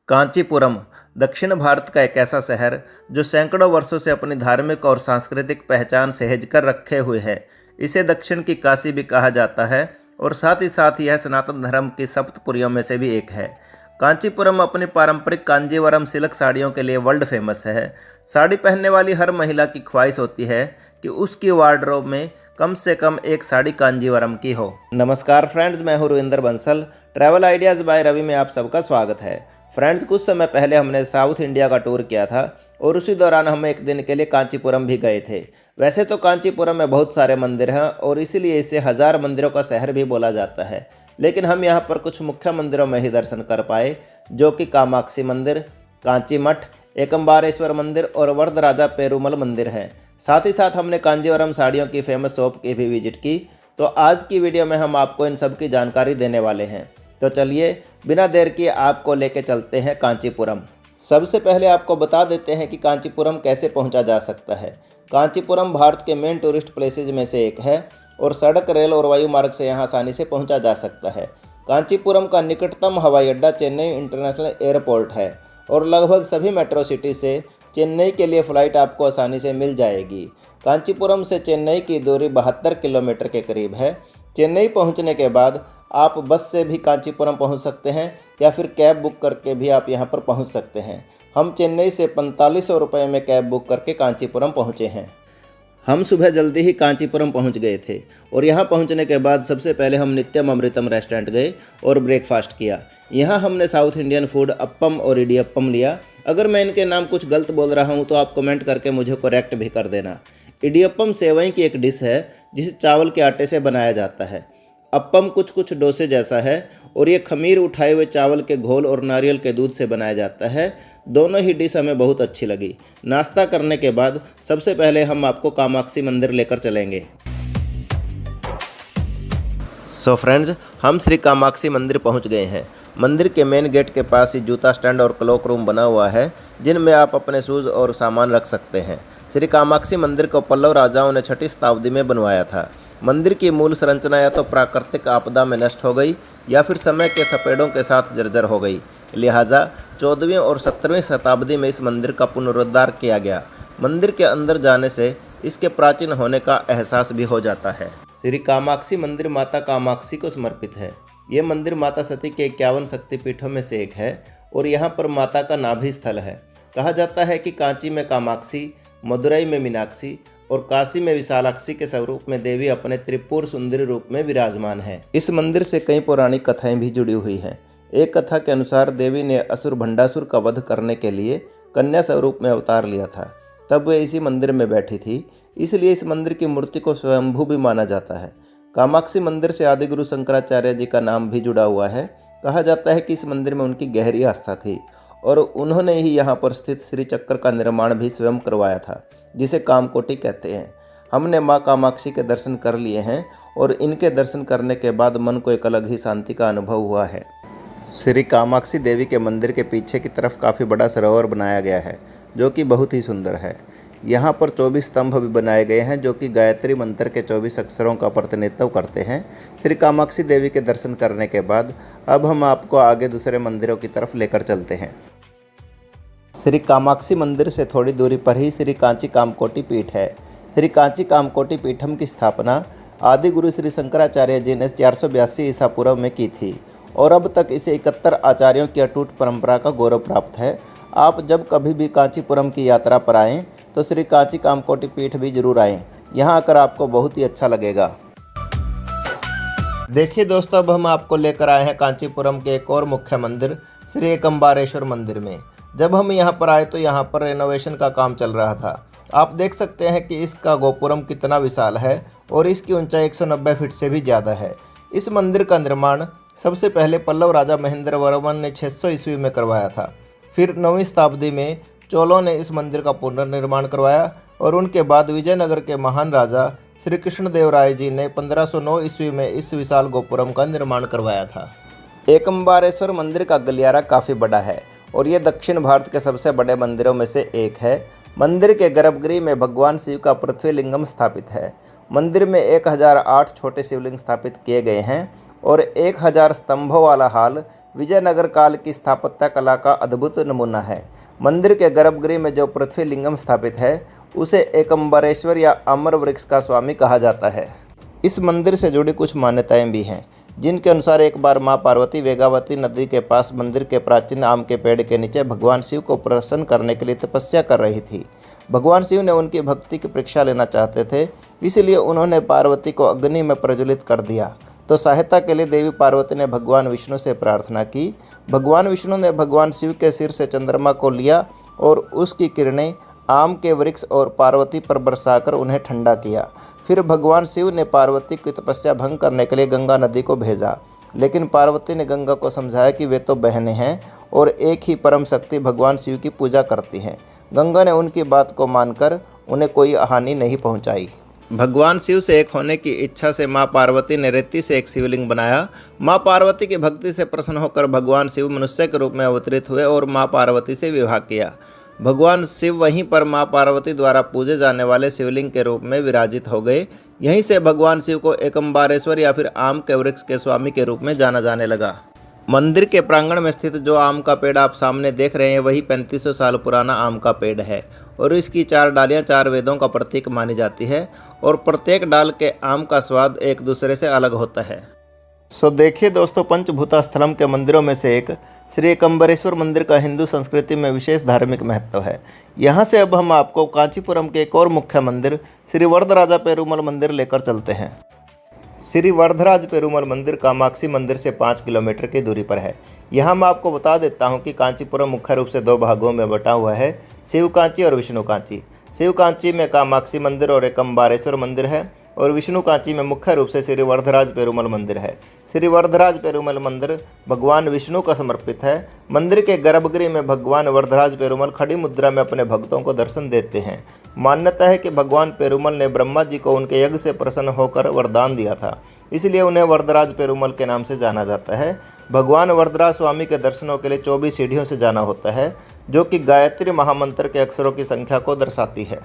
कांचीपुरम दक्षिण भारत का एक ऐसा शहर जो सैकड़ों वर्षों से अपनी धार्मिक और सांस्कृतिक पहचान सहेज कर रखे हुए है। इसे दक्षिण की काशी भी कहा जाता है और साथ ही यह सनातन धर्म की सप्तपुरियों में से भी एक है। कांचीपुरम अपनी पारंपरिक कांजीवरम सिल्क साड़ियों के लिए वर्ल्ड फेमस है। साड़ी पहनने वाली हर महिला की ख्वाहिश होती है कि उसकी वार्डरोब में कम से कम एक साड़ी कांजीवरम की हो। नमस्कार फ्रेंड्स, मैं हूं Ravinder Bansal. Travel ideas by Ravi में आप सबका स्वागत है। फ्रेंड्स, कुछ समय पहले हमने साउथ इंडिया का टूर किया था और उसी दौरान हम एक दिन के लिए कांचीपुरम भी गए थे। वैसे तो कांचीपुरम में बहुत सारे मंदिर हैं और इसीलिए इसे हजार मंदिरों का शहर भी बोला जाता है, लेकिन हम यहाँ पर कुछ मुख्य मंदिरों में ही दर्शन कर पाए, जो कि कामाक्षी मंदिर, कांची मठ, एकम्बारेश्वर मंदिर और वरदराजा पेरुमल मंदिर हैं। साथ ही साथ हमने कांजीवरम साड़ियों की फेमस शॉप की भी विजिट की। तो आज की वीडियो में हम आपको इन सब की जानकारी देने वाले हैं। तो चलिए बिना देर किए आपको लेके चलते हैं कांचीपुरम। सबसे पहले आपको बता देते हैं कि कांचीपुरम कैसे पहुंचा जा सकता है। कांचीपुरम भारत के मेन टूरिस्ट प्लेसेज में से एक है और सड़क, रेल और वायु मार्ग से यहाँ आसानी से पहुंचा जा सकता है। कांचीपुरम का निकटतम हवाई अड्डा चेन्नई इंटरनेशनल एयरपोर्ट है और लगभग सभी मेट्रो सिटी से चेन्नई के लिए फ़्लाइट आपको आसानी से मिल जाएगी। कांचीपुरम से चेन्नई की दूरी 72 किलोमीटर के करीब है। चेन्नई पहुंचने के बाद आप बस से भी कांचीपुरम पहुंच सकते हैं या फिर कैब बुक करके भी आप यहां पर पहुंच सकते हैं। हम चेन्नई से 4500 रुपये में कैब बुक करके कांचीपुरम पहुंचे हैं। हम सुबह जल्दी ही कांचीपुरम पहुंच गए थे और यहां पहुंचने के बाद सबसे पहले हम नित्यम अमृतम रेस्टोरेंट गए और ब्रेकफास्ट किया। यहां हमने साउथ इंडियन फूड अप्पम और इडियप्पम लिया। अगर मैं इनके नाम कुछ गलत बोल रहा हूं तो आप कमेंट करके मुझे करेक्ट भी कर देना। इडियप्पम सेवई की एक डिश है जिसे चावल के आटे से बनाया जाता है। अप्पम कुछ डोसे जैसा है और ये खमीर उठाए हुए चावल के घोल और नारियल के दूध से बनाया जाता है। दोनों ही डिश हमें बहुत अच्छी लगी। नाश्ता करने के बाद सबसे पहले हम आपको कामाक्षी मंदिर लेकर चलेंगे। सो फ्रेंड्स, हम श्री कामाक्षी मंदिर पहुंच गए हैं। मंदिर के मेन गेट के पास ही जूता स्टैंड और क्लॉक रूम बना हुआ है, जिनमें आप अपने शूज़ और सामान रख सकते हैं। श्री कामाक्षी मंदिर को पल्लव राजाओं ने 6वीं शताब्दी में बनवाया था। मंदिर की मूल संरचना या तो प्राकृतिक आपदा में नष्ट हो गई या फिर समय के थपेड़ों के साथ जर्जर हो गई। लिहाजा 14वीं और 17वीं शताब्दी में इस मंदिर का पुनरुद्धार किया गया। मंदिर के अंदर जाने से इसके प्राचीन होने का एहसास भी हो जाता है। श्री कामाक्षी मंदिर माता कामाक्षी को समर्पित है। ये मंदिर माता सती के 51 शक्तिपीठों में से एक है और यहाँ पर माता का नाभि स्थल है। कहा जाता है कि कांची में कामाक्षी, मदुरई में मीनाक्षी और काशी में विशालाक्षी के स्वरूप में देवी अपने त्रिपुर सुंदरी रूप में विराजमान है। इस मंदिर से कई पौराणिक कथाएं भी जुड़ी हुई हैं। एक कथा के अनुसार देवी ने असुर भंडासुर का वध करने के लिए कन्या स्वरूप में अवतार लिया था। तब वे इसी मंदिर में बैठी थी, इसलिए इस मंदिर की मूर्ति को स्वयंभू भी माना जाता है। कामाक्षी मंदिर से आदिगुरु शंकराचार्य जी का नाम भी जुड़ा हुआ है। कहा जाता है कि इस मंदिर में उनकी गहरी आस्था थी और उन्होंने ही यहाँ पर स्थित श्री चक्र का निर्माण भी स्वयं करवाया था, जिसे कामकोटि कहते हैं। हमने माँ कामाक्षी के दर्शन कर लिए हैं और इनके दर्शन करने के बाद मन को एक अलग ही शांति का अनुभव हुआ है। श्री कामाक्षी देवी के मंदिर के पीछे की तरफ काफ़ी बड़ा सरोवर बनाया गया है, जो कि बहुत ही सुंदर है। यहाँ पर 24 स्तंभ भी बनाए गए हैं, जो कि गायत्री मंत्र के 24 अक्षरों का प्रतिनिधित्व करते हैं। श्री कामाक्षी देवी के दर्शन करने के बाद अब हम आपको आगे दूसरे मंदिरों की तरफ लेकर चलते हैं। श्री कामाक्षी मंदिर से थोड़ी दूरी पर ही श्री कांची कामकोटि पीठ है। श्री कांची कामकोटि पीठम की स्थापना आदि गुरु श्री शंकराचार्य जी ने 482 ईसा पूर्व में की थी और अब तक इसे 71 आचार्यों की अटूट परंपरा का गौरव प्राप्त है। आप जब कभी भी कांचीपुरम की यात्रा पर आएँ तो श्री कांची कामकोटि पीठ भी जरूर आएँ। यहाँ आकर आपको बहुत ही अच्छा लगेगा। देखिए दोस्तों, अब हम आपको लेकर आए हैं कांचीपुरम के एक और मुख्य मंदिर श्री एकम्बारेश्वर मंदिर में। जब हम यहाँ पर आए तो यहाँ पर रेनोवेशन का काम चल रहा था। आप देख सकते हैं कि इसका गोपुरम कितना विशाल है और इसकी ऊंचाई 190 फीट से भी ज़्यादा है। इस मंदिर का निर्माण सबसे पहले पल्लव राजा महेंद्र वर्मन ने 600 ईस्वी में करवाया था। फिर 9वीं शताब्दी में चोलों ने इस मंदिर का पुनर्निर्माण करवाया और उनके बाद विजयनगर के महान राजा श्री कृष्णदेवराय जी ने 1509 ईस्वी में इस विशाल गोपुरम का निर्माण करवाया था। एकम्बारेश्वर मंदिर का गलियारा काफ़ी बड़ा है और ये दक्षिण भारत के सबसे बड़े मंदिरों में से एक है। मंदिर के गर्भगृह में भगवान शिव का पृथ्वी लिंगम स्थापित है। मंदिर में 1008 छोटे शिवलिंग स्थापित किए गए हैं और 1000 स्तंभों वाला हाल विजयनगर काल की स्थापत्य कला का अद्भुत नमूना है। मंदिर के गर्भगृह में जो पृथ्वी लिंगम स्थापित है उसे एकम्बरेश्वर या अमर वृक्ष का स्वामी कहा जाता है। इस मंदिर से जुड़ी कुछ मान्यताएं भी हैं, जिनके अनुसार एक बार मां पार्वती वेगावती नदी के पास मंदिर के प्राचीन आम के पेड़ के नीचे भगवान शिव को प्रसन्न करने के लिए तपस्या कर रही थी। भगवान शिव ने उनकी भक्ति की परीक्षा लेना चाहते थे, इसलिए उन्होंने पार्वती को अग्नि में प्रज्वलित कर दिया। तो सहायता के लिए देवी पार्वती ने भगवान विष्णु से प्रार्थना की। भगवान विष्णु ने भगवान शिव के सिर से चंद्रमा को लिया और उसकी किरणें आम के वृक्ष और पार्वती पर बरसाकर उन्हें ठंडा किया। फिर भगवान शिव ने पार्वती की तपस्या भंग करने के लिए गंगा नदी को भेजा, लेकिन पार्वती ने गंगा को समझाया कि वे तो बहनें हैं और एक ही परम शक्ति भगवान शिव की पूजा करती हैं। गंगा ने उनकी बात को मानकर उन्हें कोई हानि नहीं पहुंचाई। भगवान शिव से एक होने की इच्छा से मां पार्वती ने रेती से एक शिवलिंग बनाया। मां पार्वती की भक्ति से प्रसन्न होकर भगवान शिव मनुष्य के रूप में अवतरित हुए और मां पार्वती से विवाह किया। भगवान शिव वहीं पर मां पार्वती द्वारा पूजे जाने वाले शिवलिंग के रूप में विराजित हो गए। यहीं से भगवान शिव को एकम्बरेश्वर या फिर आम के वृक्ष के स्वामी के रूप में जाना जाने लगा। मंदिर के प्रांगण में स्थित जो आम का पेड़ आप सामने देख रहे हैं वही 3500 साल पुराना आम का पेड़ है और इसकी 4 डालियां 4 वेदों का प्रतीक मानी जाती है और प्रत्येक डाल के आम का स्वाद एक दूसरे से अलग होता है। सो देखिए दोस्तों, पंचभूता स्थलम के मंदिरों में से एक श्री एकम्बरेश्वर मंदिर का हिंदू संस्कृति में विशेष धार्मिक महत्व है। यहाँ से अब हम आपको कांचीपुरम के एक और मुख्य मंदिर श्री वरदराजा पेरुमल मंदिर लेकर चलते हैं। श्री वरदराज पेरुमल मंदिर कामाक्षी मंदिर से 5 किलोमीटर की दूरी पर है। यहाँ मैं आपको बता देता हूँ कि कांचीपुरम मुख्य रूप से 2 भागों में बटा हुआ है, शिव कांची और विष्णु कांची। शिव कांची में कामाक्षी मंदिर और एकम्बरेश्वर मंदिर है और विष्णु कांची में मुख्य रूप से श्री वरदराज पेरुमल मंदिर है। श्री वरदराज पेरुमल मंदिर भगवान विष्णु का समर्पित है। मंदिर के गर्भगृह में भगवान वरदराज पेरुमल खड़ी मुद्रा में अपने भक्तों को दर्शन देते हैं। मान्यता है कि भगवान पेरुमल ने ब्रह्मा जी को उनके यज्ञ से प्रसन्न होकर वरदान दिया था, इसलिए उन्हें वरदराज पेरुमल के नाम से जाना जाता है। भगवान वरदराज स्वामी के दर्शनों के लिए 24 सीढ़ियों से जाना होता है, जो कि गायत्री महामंत्र के अक्षरों की संख्या को दर्शाती है।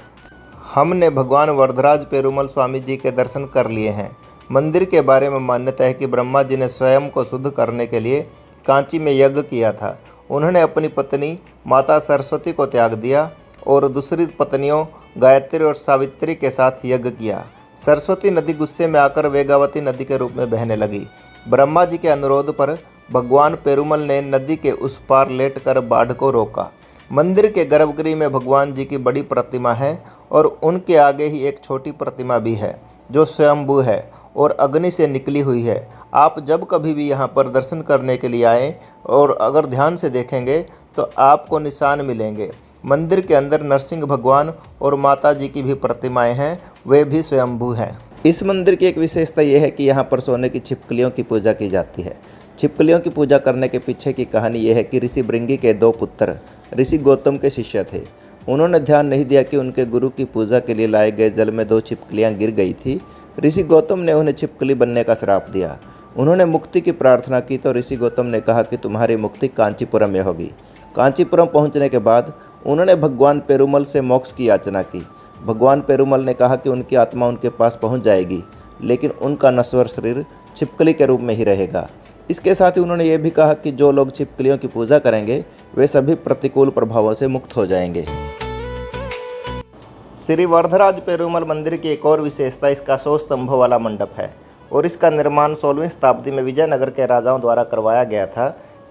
हमने भगवान वरदराज पेरुमल स्वामी जी के दर्शन कर लिए हैं। मंदिर के बारे में मान्यता है कि ब्रह्मा जी ने स्वयं को शुद्ध करने के लिए कांची में यज्ञ किया था। उन्होंने अपनी पत्नी माता सरस्वती को त्याग दिया और दूसरी पत्नियों गायत्री और सावित्री के साथ यज्ञ किया। सरस्वती नदी गुस्से में आकर वेगावती नदी के रूप में बहने लगी। ब्रह्मा जी के अनुरोध पर भगवान पेरुमल ने नदी के उस पार लेटकर बाढ़ को रोका। मंदिर के गर्भगृह में भगवान जी की बड़ी प्रतिमा है और उनके आगे ही एक छोटी प्रतिमा भी है जो स्वयंभू है और अग्नि से निकली हुई है। आप जब कभी भी यहाँ पर दर्शन करने के लिए आएँ और अगर ध्यान से देखेंगे तो आपको निशान मिलेंगे। मंदिर के अंदर नरसिंह भगवान और माता जी की भी प्रतिमाएं हैं, वे भी स्वयंभू हैं। इस मंदिर की एक विशेषता यह है कि यहाँ पर सोने की छिपकलियों की पूजा की जाती है। छिपकलियों की पूजा करने के पीछे की कहानी यह है कि ऋषि भृंगी के 2 पुत्र ऋषि गौतम के शिष्य थे। उन्होंने ध्यान नहीं दिया कि उनके गुरु की पूजा के लिए लाए गए जल में 2 छिपकलियां गिर गई थी। ऋषि गौतम ने उन्हें छिपकली बनने का श्राप दिया। उन्होंने मुक्ति की प्रार्थना की तो ऋषि गौतम ने कहा कि तुम्हारी मुक्ति कांचीपुरम में होगी। कांचीपुरम पहुंचने के बाद उन्होंने भगवान पेरुमल से मोक्ष की याचना की। भगवान पेरुमल ने कहा कि उनकी आत्मा उनके पास पहुँच जाएगी, लेकिन उनका नश्वर शरीर छिपकली के रूप में ही रहेगा। इसके साथ ही उन्होंने ये भी कहा कि जो लोग छिपकलियों की पूजा करेंगे वे सभी प्रतिकूल प्रभावों से मुक्त हो जाएंगे। श्री वरदराज पेरुमल मंदिर की एक और विशेषता इसका 100 स्तंभों वाला मंडप है और इसका निर्माण 16वीं शताब्दी में विजयनगर के राजाओं द्वारा करवाया गया था।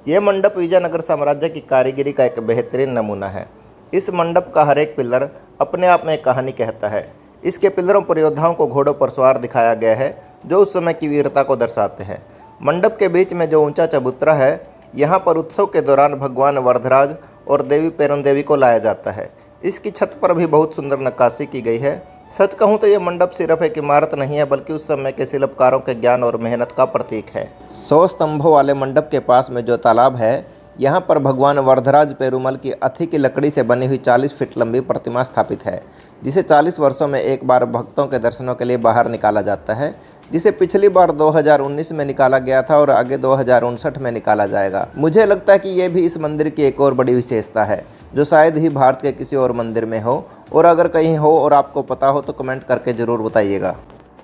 यह मंडप विजयनगर साम्राज्य की कारीगरी का एक बेहतरीन नमूना है। इस मंडप का हर एक पिलर अपने आप में एक कहानी कहता है। इसके पिलरों पर योद्धाओं को घोड़ों पर सवार दिखाया गया है, जो उस समय की वीरता को दर्शाते हैं। मंडप के बीच में जो ऊंचा चबूतरा है, यहाँ पर उत्सव के दौरान भगवान वरदराज और देवी पेरुदेवी को लाया जाता है। इसकी छत पर भी बहुत सुंदर नक्काशी की गई है। सच कहूँ तो यह मंडप सिर्फ एक इमारत नहीं है, बल्कि उस समय के शिल्पकारों के ज्ञान और मेहनत का प्रतीक है। 100 स्तंभों वाले मंडप के पास में जो तालाब है, यहाँ पर भगवान वरदराज पेरुमल की अथी की लकड़ी से बनी हुई 40 फीट लंबी प्रतिमा स्थापित है, जिसे 40 वर्षों में एक बार भक्तों के दर्शनों के लिए बाहर निकाला जाता है, जिसे पिछली बार 2019 में निकाला गया था और आगे 2059 में निकाला जाएगा। मुझे लगता है कि ये भी इस मंदिर की एक और बड़ी विशेषता है, जो शायद ही भारत के किसी और मंदिर में हो, और अगर कहीं हो और आपको पता हो तो कमेंट करके ज़रूर बताइएगा।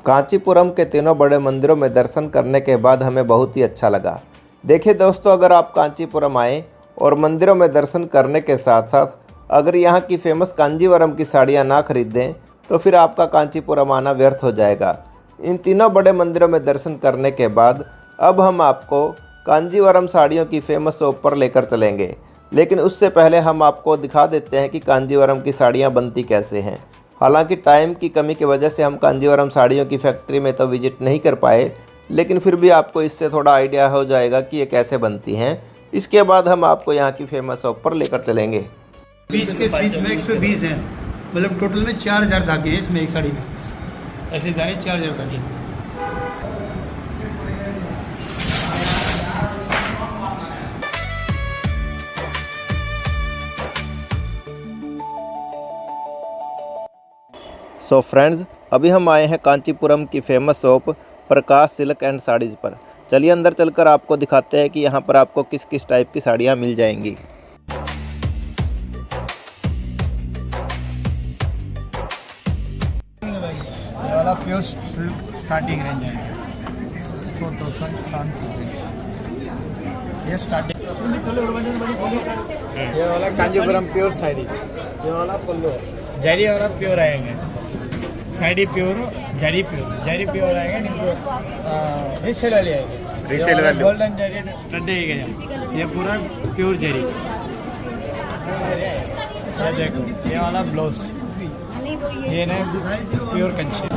कांचीपुरम के तीनों बड़े मंदिरों में दर्शन करने के बाद हमें बहुत ही अच्छा लगा। देखिए दोस्तों, अगर आप कांचीपुरम आएँ और मंदिरों में दर्शन करने के साथ साथ अगर यहाँ की फेमस कांजीवरम की साड़ियाँ ना खरीदें तो फिर आपका कांचीपुरम आना व्यर्थ हो जाएगा। इन तीनों बड़े मंदिरों में दर्शन करने के बाद अब हम आपको कांजीवरम साड़ियों की फेमस शॉप पर लेकर चलेंगे, लेकिन उससे पहले हम आपको दिखा देते हैं कि कांजीवरम की साड़ियाँ बनती कैसे हैं। हालांकि टाइम की कमी की वजह से हम कांजीवरम साड़ियों की फैक्ट्री में तो विजिट नहीं कर पाए, लेकिन फिर भी आपको इससे थोड़ा आइडिया हो जाएगा कि ये कैसे बनती हैं। इसके बाद हम आपको यहाँ की फेमस शॉप पर लेकर चलेंगे। बीच में 120 है, मतलब टोटल में 4000 धागे हैं इसमें एक साड़ी में। ऐसे जा रहे 4000 धागे। सो फ्रेंड्स, अभी हम आए हैं कांचीपुरम की famous shop Prakash silk and saris पर। चलिए अंदर चलकर आपको दिखाते हैं कि यहाँ पर आपको किस किस टाइप की साड़ियाँ मिल जाएंगी। ये वाला प्योर सिल्क स्टार्टिंग रेंज है 4700। ये स्टार्टिंग। ये वाला कांजीपुरम प्योर साड़ी, ये वाला पल्लू जरी वाला प्योर आएंगे, साड़ी प्योर जरी प्योर आएगा। निम्बू रीसेल वाली आएगी, रीसेल वाली गोल्डन जरी रेड आएगा। ये पूरा प्योर जरी। ये देखो, ये वाला ब्लाउज, ये ना प्योर कंची।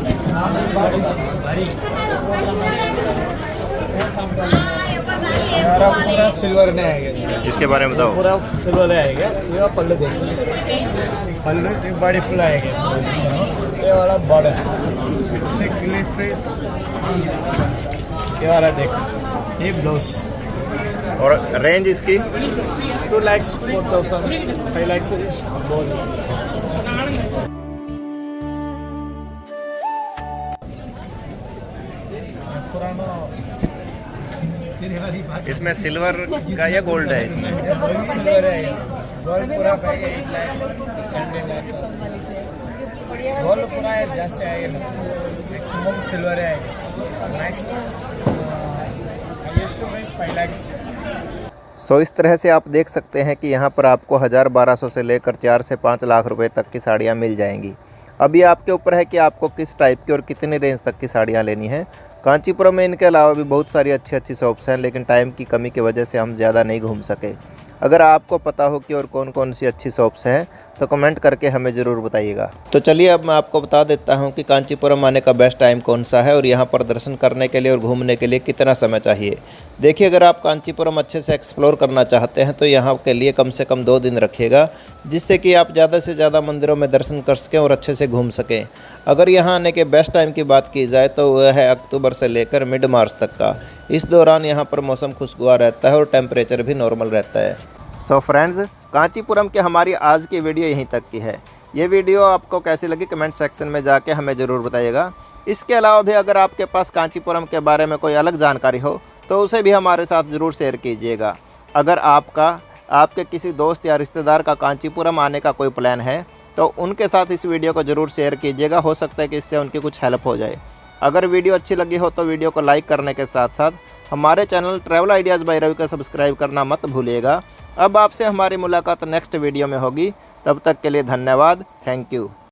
पूरा सिल्वर में आएगा। इसके बारे में बताओ। पूरा सिल्वर में आएगा। ये पल्लू देखिए, पल्लू बॉडी फुल आएगा। ये वाला बॉर्डर से ये वाला देखो, ये ब्लाउज। और रेंज इसकी 2 लाख 4,000 5 लाख से इसमें सिल्वर का या गोल्ड है? इसमें सिल्वर है। गोल्ड पूरा पाएगा 8 लाख 7 लाख। गोल्ड पूरा है जैसे आएगा, मैक्सिमम सिल्वर आएगा। Highest price 5 lakh. सो इस तरह से आप देख सकते हैं कि यहाँ पर आपको 1200 से लेकर 4 से 5 लाख रुपए तक की साड़ियाँ मिल जाएंगी। अभी आपके ऊपर है कि आपको किस टाइप की और कितनी रेंज तक की साड़ियाँ लेनी है। कांचीपुरम में इनके अलावा भी बहुत सारी अच्छी शॉप्स हैं, लेकिन टाइम की कमी की वजह से हम ज़्यादा नहीं घूम सके। अगर आपको पता हो कि और कौन कौन सी अच्छी शॉप्स हैं तो कमेंट करके हमें ज़रूर बताइएगा। तो चलिए अब मैं आपको बता देता हूं कि कांचीपुरम आने का बेस्ट टाइम कौन सा है और यहां पर दर्शन करने के लिए और घूमने के लिए कितना समय चाहिए। देखिए, अगर आप कांचीपुरम अच्छे से एक्सप्लोर करना चाहते हैं तो यहाँ के लिए कम से कम 2 दिन रखिएगा, जिससे कि आप ज़्यादा से ज़्यादा मंदिरों में दर्शन कर सकें और अच्छे से घूम सकें। अगर यहाँ आने के बेस्ट टाइम की बात की जाए तो वह है अक्टूबर से लेकर मिड मार्च तक का। इस दौरान यहाँ पर मौसम खुशगवार रहता है और टेम्परेचर भी नॉर्मल रहता है। सो फ्रेंड्स, कांचीपुरम की हमारी आज की वीडियो यहीं तक की है। ये वीडियो आपको कैसी लगी कमेंट सेक्शन में जाके हमें ज़रूर बताइएगा। इसके अलावा भी अगर आपके पास कांचीपुरम के बारे में कोई अलग जानकारी हो तो उसे भी हमारे साथ ज़रूर शेयर कीजिएगा। अगर आपके किसी दोस्त या रिश्तेदार का कांचीपुरम आने का कोई प्लान है तो उनके साथ इस वीडियो को ज़रूर शेयर कीजिएगा। हो सकता है कि इससे उनकी कुछ हेल्प हो जाए। अगर वीडियो अच्छी लगी हो तो वीडियो को लाइक करने के साथ साथ हमारे channel travel ideas by Ravi को सब्सक्राइब करना मत भूलिएगा। अब आपसे हमारी मुलाकात नेक्स्ट वीडियो में होगी। तब तक के लिए धन्यवाद। Thank you.